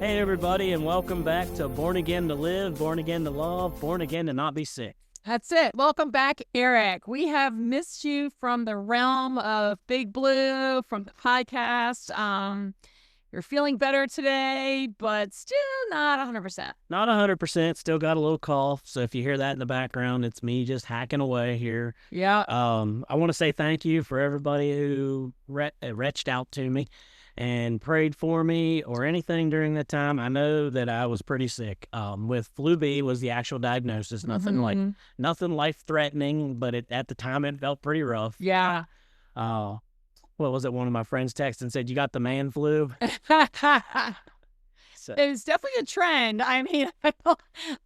Hey, everybody, and welcome back to Born Again to Live, Born Again to Love, Born Again to Not Be Sick. That's it. Welcome back, Eric. We have missed you from the realm of Big Blue, from the podcast. You're feeling better today, but still not 100%. Not 100%, still got a little cough, so if you hear that in the background, it's me just hacking away here. Yeah. I want to say thank you for everybody who reached out to me and prayed for me or anything during that time. I know that I was pretty sick. With flu B was the actual diagnosis. Nothing life-threatening, but at the time it felt pretty rough. Yeah. What was it? One of my friends texted and said, "You got the man flu." So, It was definitely a trend. I mean,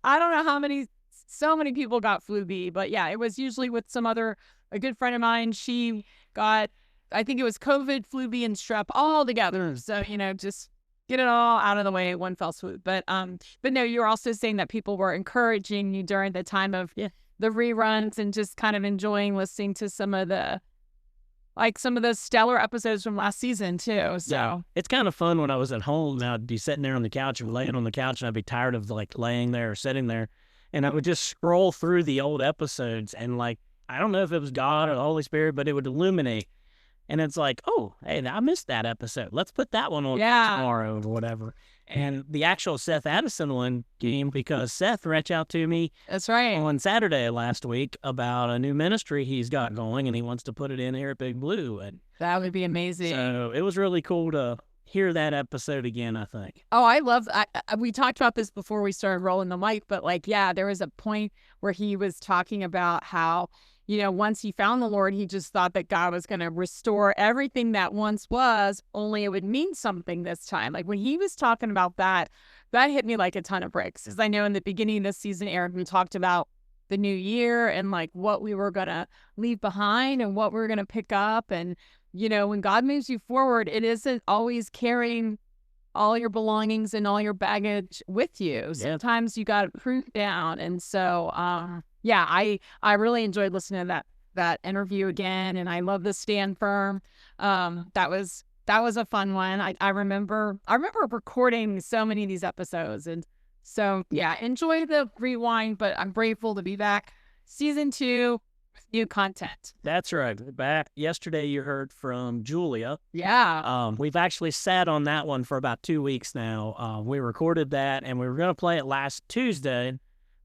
I don't know so many people got flu B, but yeah, it was usually with a good friend of mine. She got, I think it was COVID, flu B, and strep all together. So, just get it all out of the way, one fell swoop. But no, you were also saying that people were encouraging you during the time of the reruns and just kind of enjoying listening to some of the stellar episodes from last season too. So yeah, it's kind of fun when I was at home. Now I'd be sitting there on the couch or laying on the couch, and I'd be tired of laying there or sitting there, and I would just scroll through the old episodes, and I don't know if it was God or the Holy Spirit, but it would illuminate. And it's like, oh, hey, I missed that episode. Let's put that one on tomorrow or whatever. And the actual Seth Addison one came because Seth reached out to me. That's right. On Saturday last week about a new ministry he's got going, and he wants to put it in here at Big Blue. And that would be amazing. so it was really cool to hear that episode again, I think. Oh, I love, we talked about this before we started rolling the mic, but there was a point where he was talking about how, once he found the Lord, he just thought that God was going to restore everything that once was, only it would mean something this time. When he was talking about that hit me like a ton of bricks. As I know in the beginning of this season, Aaron, we talked about the new year and what we were going to leave behind and what we were going to pick up. And, when God moves you forward, it isn't always carrying all your belongings and all your baggage with you. Sometimes you got to prove down. And so, I really enjoyed listening to that interview again, and I love the Stand Firm. That was a fun one. I remember recording so many of these episodes, and so enjoy the rewind. But I'm grateful to be back, season 2, with new content. That's right. Back yesterday, you heard from Julia. Yeah. We've actually sat on that one for about 2 weeks now. We recorded that, and we were going to play it last Tuesday.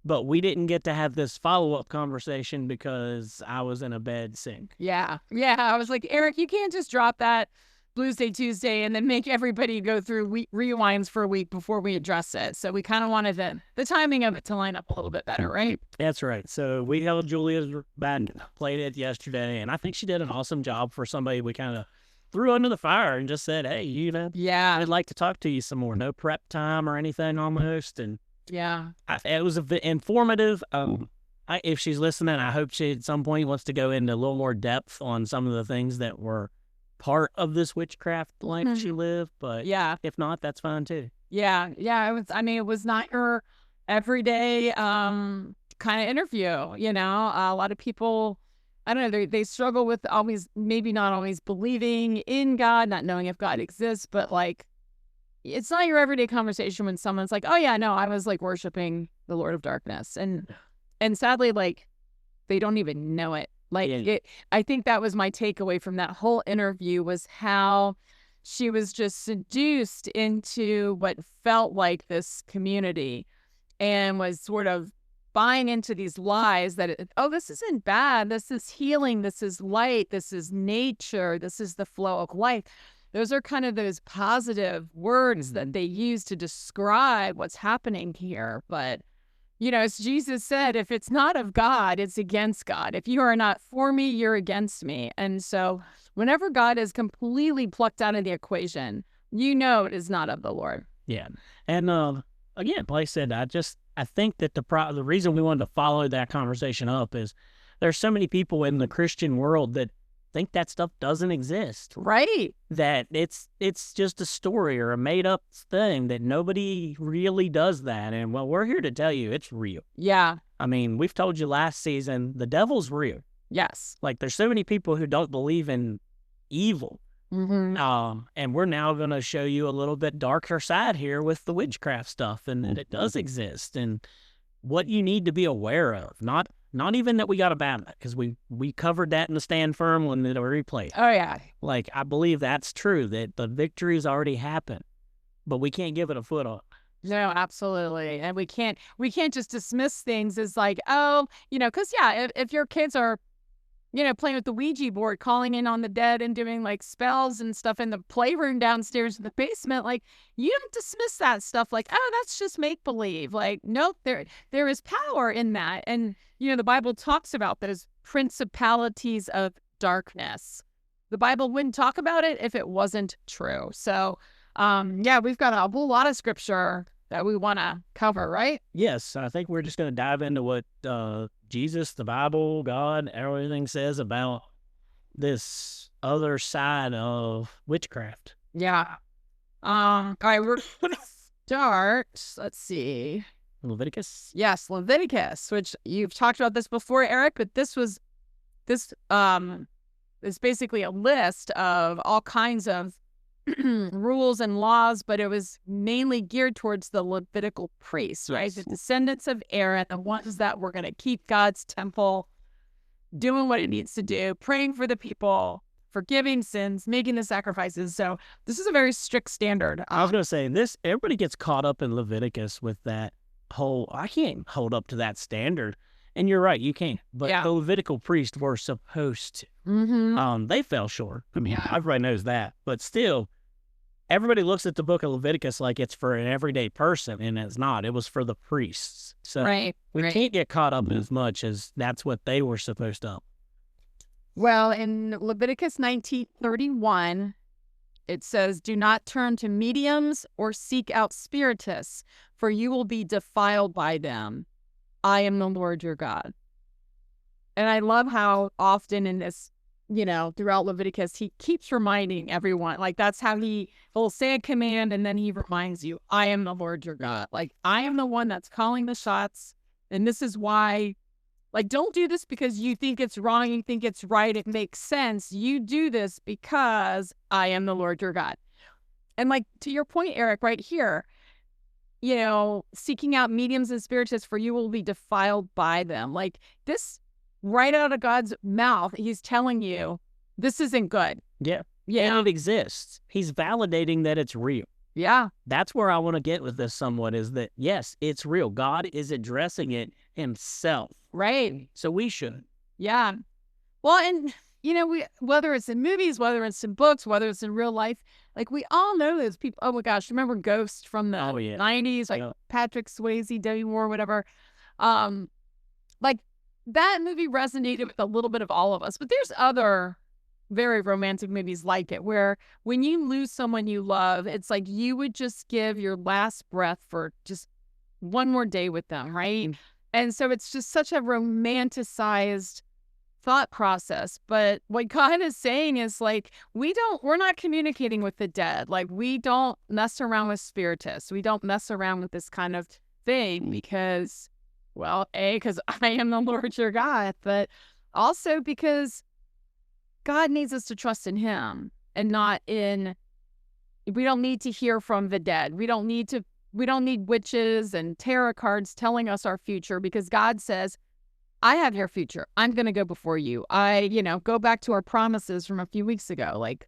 But we didn't get to have this follow-up conversation because I was in a bed sick. Yeah. I was like, Eric, you can't just drop that Blues Day Tuesday and then make everybody go through rewinds for a week before we address it. So we kind of wanted the timing of it to line up a little bit better, right? That's right. So we held Julia's band, played it yesterday, and I think she did an awesome job for somebody we kind of threw under the fire and just said, hey, I'd like to talk to you some more. No prep time or anything almost, and yeah, it was informative. If she's listening, I hope she at some point wants to go into a little more depth on some of the things that were part of this witchcraft life she lived. But if not, that's fine too. Yeah. It was not your everyday kind of interview. A lot of people, I don't know, they struggle with maybe not always believing in God, not knowing if God exists, but it's not your everyday conversation when someone's like, oh yeah, no, I was worshiping the Lord of Darkness. And sadly, they don't even know it. I think that was my takeaway from that whole interview, was how she was just seduced into what felt like this community and was sort of buying into these lies that, this isn't bad. This is healing. This is light. This is nature. This is the flow of life. Those are kind of those positive words that they use to describe what's happening here. But, as Jesus said, if it's not of God, it's against God. If you are not for me, you're against me. And so whenever God is completely plucked out of the equation, it is not of the Lord. Yeah. And again, like I said, I think that the reason we wanted to follow that conversation up is there's so many people in the Christian world that think that stuff doesn't exist. Right. That it's just a story or a made-up thing, that nobody really does that. And, we're here to tell you it's real. Yeah. I mean, we've told you last season, the devil's real. Yes. There's so many people who don't believe in evil And we're now going to show you a little bit darker side here with the witchcraft stuff, and that it does exist, and what you need to be aware of. Not even that we got to battle it, because we covered that in the Stand Firm when the replay. Oh, yeah. Like, I believe that's true, that the victory's already happened, but we can't give it a foot on. No, absolutely. And we can't just dismiss things as like, oh, because, yeah, if your kids are, playing with the Ouija board, calling in on the dead and doing like spells and stuff in the playroom downstairs in the basement, like, you don't dismiss that stuff like, oh, that's just make believe. Like, nope, there is power in that. And, the Bible talks about those principalities of darkness. The Bible wouldn't talk about it if it wasn't true. So, yeah, we've got a whole lot of scripture that we want to cover, right? Yes, I think we're just going to dive into what Jesus, the Bible, God, everything says about this other side of witchcraft. Yeah. All right, we're going to start, let's see. Leviticus? Yes, Leviticus, which you've talked about this before, Eric, but this is basically a list of all kinds of rules and laws, but it was mainly geared towards the Levitical priests, right? The descendants of Aaron, the ones that were going to keep God's temple doing what it needs to do, praying for the people, forgiving sins, making the sacrifices. So this is a very strict standard. I was going to say, everybody gets caught up in Leviticus with that whole, I can't hold up to that standard. And you're right, you can't. But the Levitical priests were supposed to. They fell short. I mean, everybody knows that. But still, everybody looks at the book of Leviticus like it's for an everyday person, and it's not. It was for the priests. So we can't get caught up as much as that's what they were supposed to. Well, in Leviticus 19:31, it says, "Do not turn to mediums or seek out spiritists, for you will be defiled by them. I am the Lord your God." And I love how often in this, throughout Leviticus, he keeps reminding everyone, like, that's how he'll say a command and then he reminds you, I am the Lord your God. Like, I am the one that's calling the shots. And this is why, like, don't do this because you think it's wrong, you think it's right, it makes sense. You do this because I am the Lord your God. And like, to your point, Eric, right here, seeking out mediums and spiritists, for you will be defiled by them. Like, this right out of God's mouth, he's telling you this isn't good. Yeah. And it exists. He's validating that it's real. Yeah. That's where I want to get with this somewhat, is that, yes, it's real. God is addressing it himself. Right. So we should. Yeah. Well, and, whether it's in movies, whether it's in books, whether it's in real life, like, we all know those people. Oh my gosh, remember Ghost from the 90s, like Patrick Swayze, Demi Moore, whatever. Like, that movie resonated with a little bit of all of us, but there's other very romantic movies like it, where when you lose someone you love, it's like you would just give your last breath for just one more day with them, right? And so it's just such a romanticized thought process. But what God is saying is, like, we're not communicating with the dead. Like, we don't mess around with spiritists. We don't mess around with this kind of thing because, well, because I am the Lord your God, but also because God needs us to trust in him and not we don't need to hear from the dead. We don't need witches and tarot cards telling us our future, because God says, I have your future. I'm going to go before you. Go back to our promises from a few weeks ago. Like,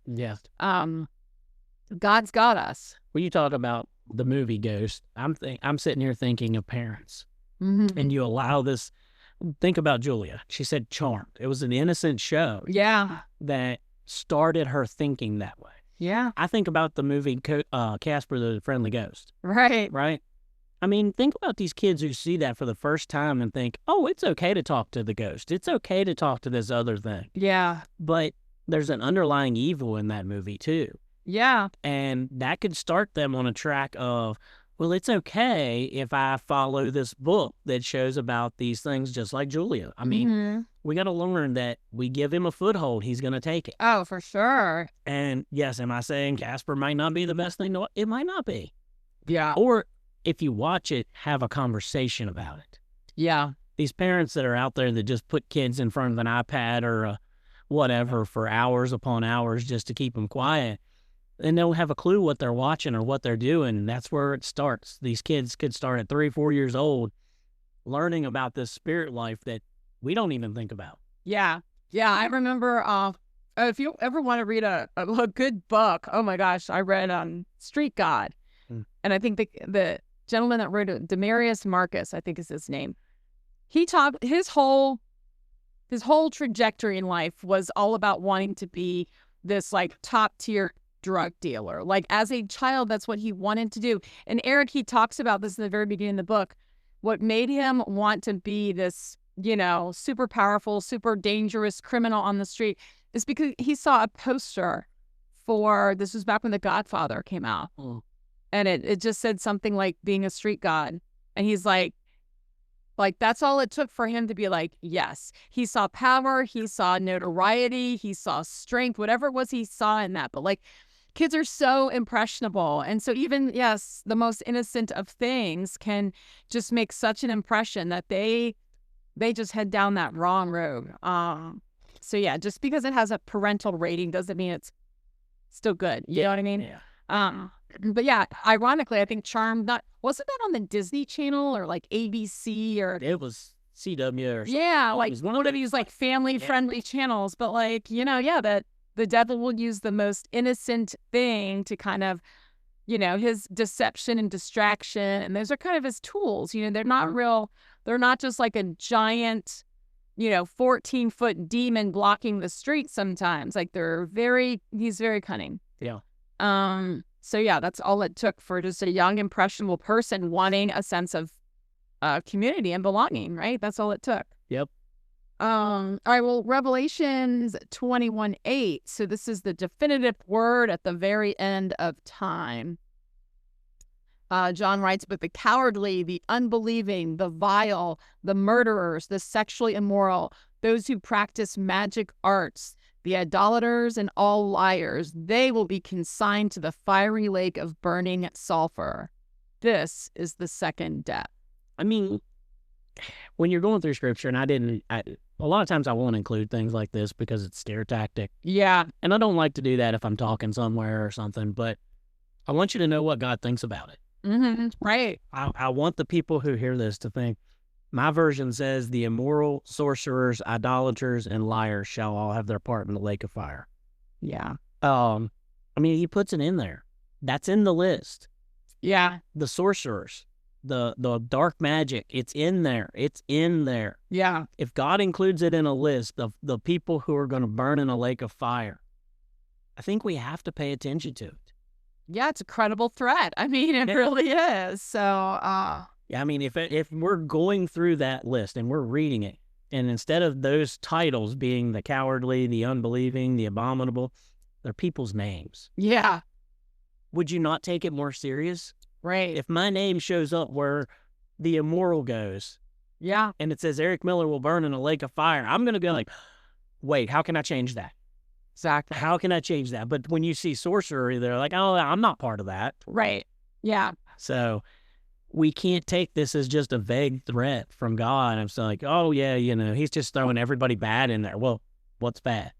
God's got us. When you talk about the movie Ghost, I'm sitting here thinking of parents. And you allow this. Think about Julia. She said Charmed. It was an innocent show. Yeah. That started her thinking that way. Yeah. I think about the movie Casper the Friendly Ghost. Right. Right? I mean, think about these kids who see that for the first time and think, oh, it's okay to talk to the ghost. It's okay to talk to this other thing. Yeah. But there's an underlying evil in that movie, too. Yeah. And that could start them on a track of, well, it's okay if I follow this book that shows about these things, just like Julia. I mean, we got to learn that we give him a foothold, he's going to take it. Oh, for sure. And yes, am I saying Casper might not be the best thing to watch? It might not be. Yeah. Or if you watch it, have a conversation about it. Yeah. These parents that are out there that just put kids in front of an iPad or whatever for hours upon hours just to keep them quiet. And they don't have a clue what they're watching or what they're doing. And that's where it starts. These kids could start at 3, 4 years old learning about this spirit life that we don't even think about. Yeah. Yeah. I remember if you ever want to read a good book, oh my gosh, I read Street God. And I think the gentleman that wrote it, Demarius Marcus, I think is his name. He talked his whole trajectory in life was all about wanting to be this like top tier drug dealer. Like as a child, that's what he wanted to do. And Eric, he talks about this in the very beginning of the book. What made him want to be this, super powerful, super dangerous criminal on the street is because he saw a poster this was back when The Godfather came out. And it just said something like being a street god. And he's like that's all it took for him to be like, yes. He saw power, he saw notoriety, he saw strength, whatever it was he saw in that. But like kids are so impressionable. And so even, yes, the most innocent of things can just make such an impression that they just head down that wrong road. So yeah, just because it has a parental rating doesn't mean it's still good. You know what I mean? Yeah. But yeah, ironically, I think Charmed, wasn't that on the Disney Channel or like ABC or? It was CW or yeah, like one of these like family friendly channels. But like, that the devil will use the most innocent thing to kind of, his deception and distraction. And those are kind of his tools. They're not real. They're not just like a giant, 14-foot demon blocking the street sometimes. Like he's very cunning. Yeah. So yeah, that's all it took for just a young, impressionable person wanting a sense of community and belonging, right? That's all it took. Yep. All right, well, Revelations 21:8. So this is the definitive word at the very end of time. John writes, but the cowardly, the unbelieving, the vile, the murderers, the sexually immoral, those who practice magic arts, the idolaters and all liars, they will be consigned to the fiery lake of burning sulfur. This is the second death. I mean, when you're going through scripture, and a lot of times I won't include things like this because it's scare tactic. Yeah. And I don't like to do that if I'm talking somewhere or something, but I want you to know what God thinks about it. Mm-hmm. Right. I want the people who hear this to think, my version says the immoral, sorcerers, idolaters, and liars shall all have their part in the lake of fire. Yeah. I mean, he puts it in there. That's in the list. Yeah. The sorcerers, the dark magic, it's in there. It's in there. Yeah. If God includes it in a list of the people who are going to burn in a lake of fire, I think we have to pay attention to it. Yeah, it's a credible threat. I mean, it really is. So, yeah, I mean, if we're going through that list and we're reading it, and instead of those titles being the cowardly, the unbelieving, the abominable, they're people's names. Yeah. Would you not take it more serious? Right. If my name shows up where the immoral goes, yeah, and it says Eric Miller will burn in a lake of fire, I'm going to go like, wait, how can I change that? Exactly. How can I change that? But when you see sorcery, they're like, oh, I'm not part of that. Right. Yeah. So we can't take this as just a vague threat from God. I'm so like, oh, yeah, he's just throwing everybody bad in there. Well, what's bad?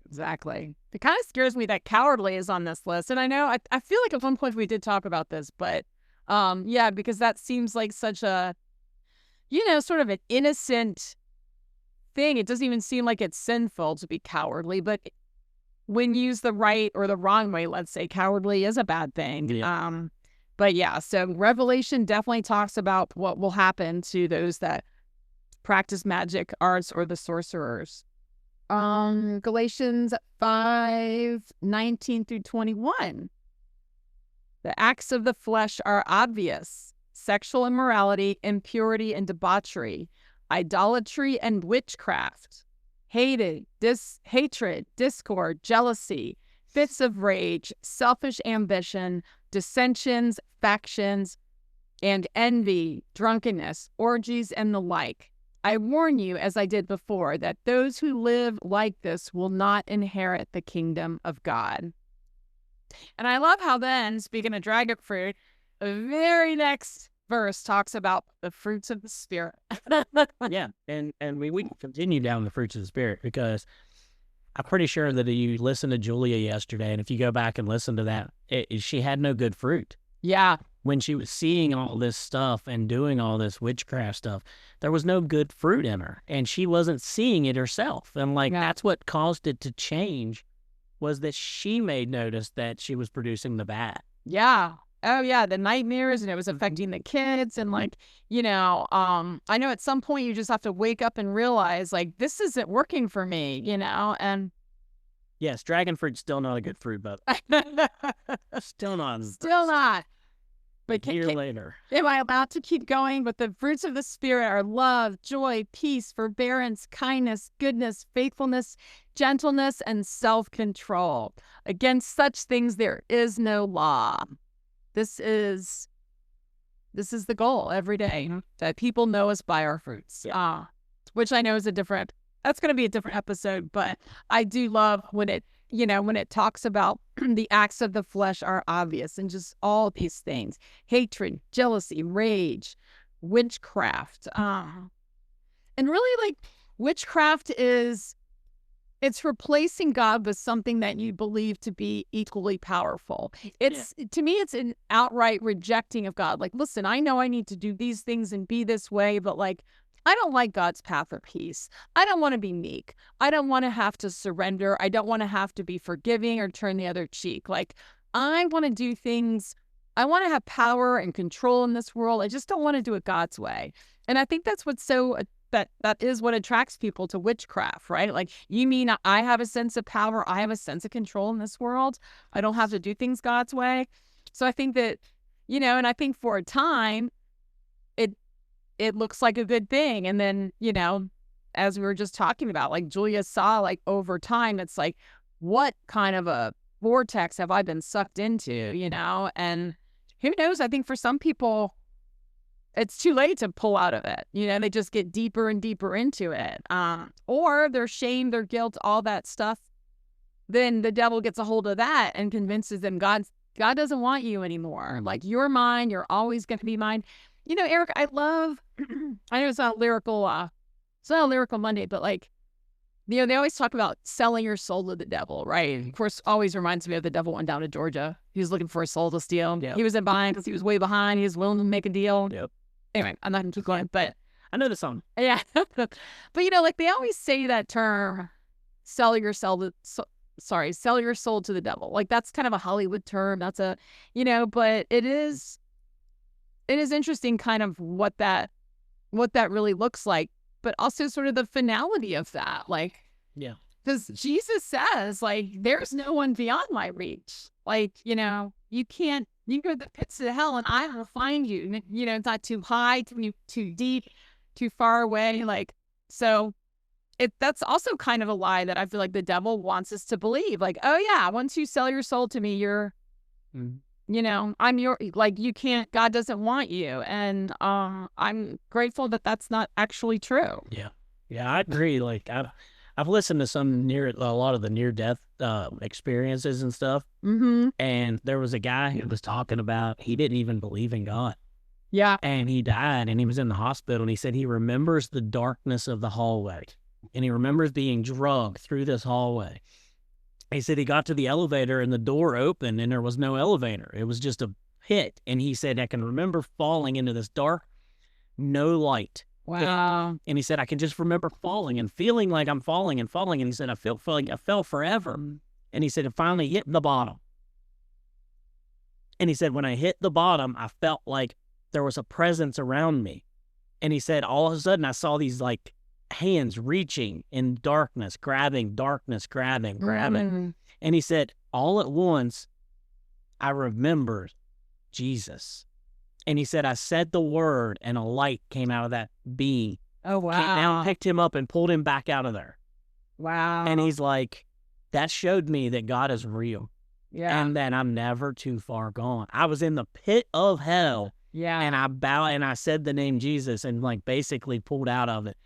Exactly. It kind of scares me that cowardly is on this list. And I know, I feel like at one point we did talk about this, but yeah, because that seems like such a, sort of an innocent thing. It doesn't even seem like it's sinful to be cowardly, but when used the right or the wrong way, let's say, cowardly is a bad thing. Yeah. But yeah, so Revelation definitely talks about what will happen to those that practice magic arts or the sorcerers. Galatians 5:19 through 21. The acts of the flesh are obvious: sexual immorality, impurity and debauchery, idolatry and witchcraft, hatred, discord, jealousy, fits of rage, selfish ambition, dissensions, factions, and envy, drunkenness, orgies, and the like. I warn you, as I did before, that those who live like this will not inherit the kingdom of God. And I love how then, speaking of dragon fruit, the very next verse talks about the fruits of the Spirit. Yeah, and we can continue down the fruits of the Spirit because I'm pretty sure that you listened to Julia yesterday, and if you go back and listen to that, she had no good fruit. Yeah. When she was seeing all this stuff and doing all this witchcraft stuff, there was no good fruit in her, and she wasn't seeing it herself. And like, that's what caused it to change, was that she made notice that she was producing the bad. Yeah. Oh yeah, the nightmares, and it was affecting the kids, and like, I know at some point you just have to wake up and realize like, this isn't working for me, and yes, dragon fruit's still not a good fruit, but still not. Still not. But a year later. Am I allowed to keep going? But the fruits of the Spirit are love, joy, peace, forbearance, kindness, goodness, faithfulness, gentleness, and self-control. Against such things there is no law. This is the goal every day, that people know us by our fruits. Yeah. Which I know is that's going to be a different episode, but I do love when it talks about the acts of the flesh are obvious, and just all these things: hatred, jealousy, rage, witchcraft. And really, like, witchcraft it's replacing God with something that you believe to be equally powerful. To me, it's an outright rejecting of God. Like, listen, I know I need to do these things and be this way, but like, I don't like God's path of peace. I don't want to be meek. I don't want to have to surrender. I don't want to have to be forgiving or turn the other cheek. Like, I want to do things. I want to have power and control in this world. I just don't want to do it God's way. And I think that's what's that is what attracts people to witchcraft, right? Like, you mean I have a sense of power, I have a sense of control in this world, I don't have to do things God's way. So I think that, and I think for a time, it looks like a good thing. And then, as we were just talking about, like Julia saw, like over time, it's like, what kind of a vortex have I been sucked into, And who knows? I think for some people, it's too late to pull out of it. They just get deeper and deeper into it. Or their shame, their guilt, all that stuff. Then the devil gets a hold of that and convinces them God doesn't want you anymore. Like, you're mine. You're always going to be mine. Eric, I love, I know it's not a lyrical Monday, but like, they always talk about selling your soul to the devil, right? Of course, always reminds me of the devil went down to Georgia. He was looking for a soul to steal. Yep. He was in behind because he was way behind. He was willing to make a deal. Yep. Anyway, I'm not going to keep going, but I know the song. Yeah. But, like, they always say that term, sell your soul to the devil. Like, that's kind of a Hollywood term. That's but it is interesting kind of what that really looks like, but also sort of the finality of that. Like, yeah, because Jesus says, like, there's no one beyond my reach. Like, you go to the pits of hell and I will find you. It's not too high, too deep, too far away. Like, so that's also kind of a lie that I feel like the devil wants us to believe. Like, oh yeah, once you sell your soul to me, you're, I'm your, like, you can't, God doesn't want you. And I'm grateful that that's not actually true. Yeah. Yeah, I agree. Like, I've listened to a lot of the near-death experiences and stuff. Mm-hmm. And there was a guy who was talking about, he didn't even believe in God. Yeah. And he died, and he was in the hospital, and he said he remembers the darkness of the hallway. And he remembers being drugged through this hallway. He said he got to the elevator, and the door opened, and there was no elevator. It was just a pit. And he said, I can remember falling into this dark, no light. Wow. And he said, I can just remember falling and feeling like I'm falling and falling. And he said, I felt like I fell forever. And he said, it finally hit the bottom. And he said, when I hit the bottom, I felt like there was a presence around me. And he said, all of a sudden, I saw these like hands reaching in darkness, grabbing. Mm-hmm. And he said, all at once, I remembered Jesus. And he said, I said the word, and a light came out of that being. Oh, wow. Came down, picked him up, and pulled him back out of there. Wow. And he's like, that showed me that God is real. Yeah. And that I'm never too far gone. I was in the pit of hell. Yeah. And I said the name Jesus and like basically pulled out of it.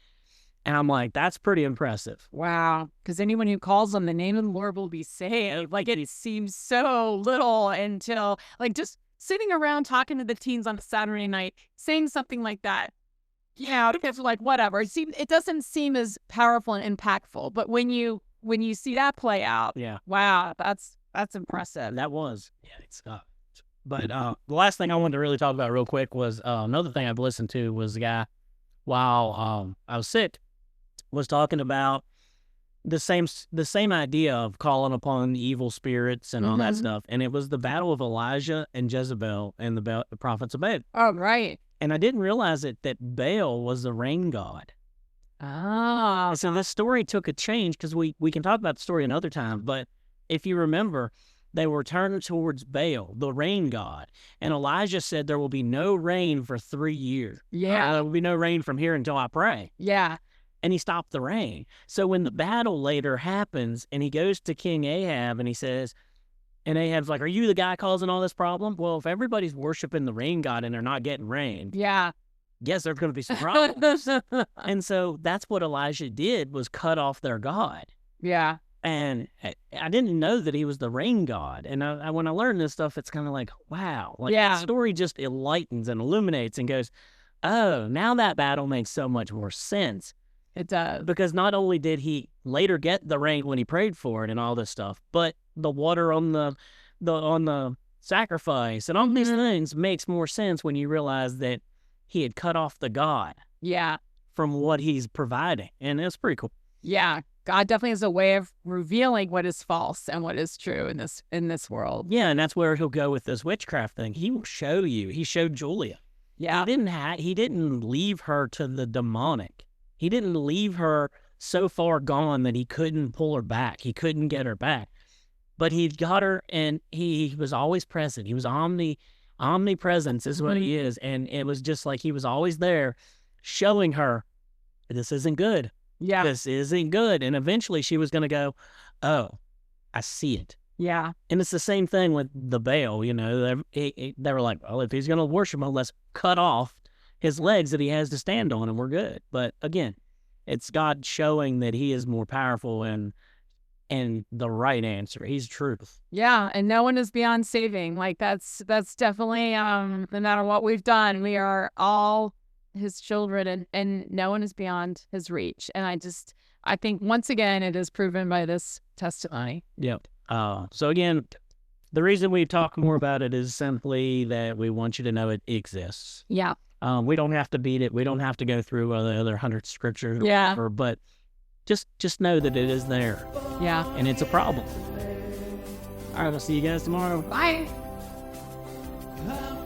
And I'm like, that's pretty impressive. Wow. Because anyone who calls on the name of the Lord will be saved. Like, it seems so little until, like, just sitting around talking to the teens on a Saturday night, saying something like that. Yeah, because like, whatever. It doesn't seem as powerful and impactful. But when you when you see that play out, Yeah. wow, that's impressive. That was. Yeah, it's but the last thing I wanted to really talk about real quick was another thing I've listened to was the guy while I was sick was talking about the same idea of calling upon evil spirits and all that stuff, and it was the battle of Elijah and Jezebel and the prophets of Baal. Oh, right. And I didn't realize that Baal was the rain god. Oh, So this story took a change because we can talk about the story another time, but if you remember, they were turned towards Baal, the rain god, and Elijah said there will be no rain for 3 years. yeah, There will be no rain from here until I pray. yeah, And he stopped the rain. So when the battle later happens and he goes to King Ahab and he says, and Ahab's like, are you the guy causing all this problem? Well, if everybody's worshiping the rain god and they're not getting rain, yeah. yes, there's going to be some problems. And so that's what Elijah did, was cut off their god. Yeah, And I didn't know that he was the rain god. And when I learned this stuff, it's kind of like, wow. Like, Yeah. the story just enlightens and illuminates and goes, oh, now that battle makes so much more sense. it does. Because not only did he later get the rain when he prayed for it and all this stuff, but the water on the sacrifice and all these things makes more sense when you realize that he had cut off the god Yeah, from what he's providing. And it's pretty cool. yeah. God definitely has a way of revealing what is false and what is true in this world. Yeah, and that's where he'll go with this witchcraft thing. He will show you. He showed Julia. Yeah, He didn't leave her to the demonic. He didn't leave her so far gone that he couldn't pull her back. He couldn't get her back. But he got her, and he was always present. He was omnipresence is what he is. And it was just like he was always there showing her, this isn't good. yeah, This isn't good. And eventually she was going to go, oh, I see it. yeah, And it's the same thing with the Baal, you know. They were like, well, if he's going to worship him, let's cut off his legs that he has to stand on and we're good. But again, it's God showing that he is more powerful and the right answer. He's truth. yeah. And no one is beyond saving. Like that's definitely no matter what we've done, we are all his children, and no one is beyond his reach. And I think once again it is proven by this testimony. Yep. So again, the reason we talk more about it is simply that we want you to know it exists. Yeah, We don't have to beat it. We don't have to go through the other 100 scriptures. Yeah. But just know that it is there, yeah. and it's a problem. All right, we'll see you guys tomorrow. Bye. I'm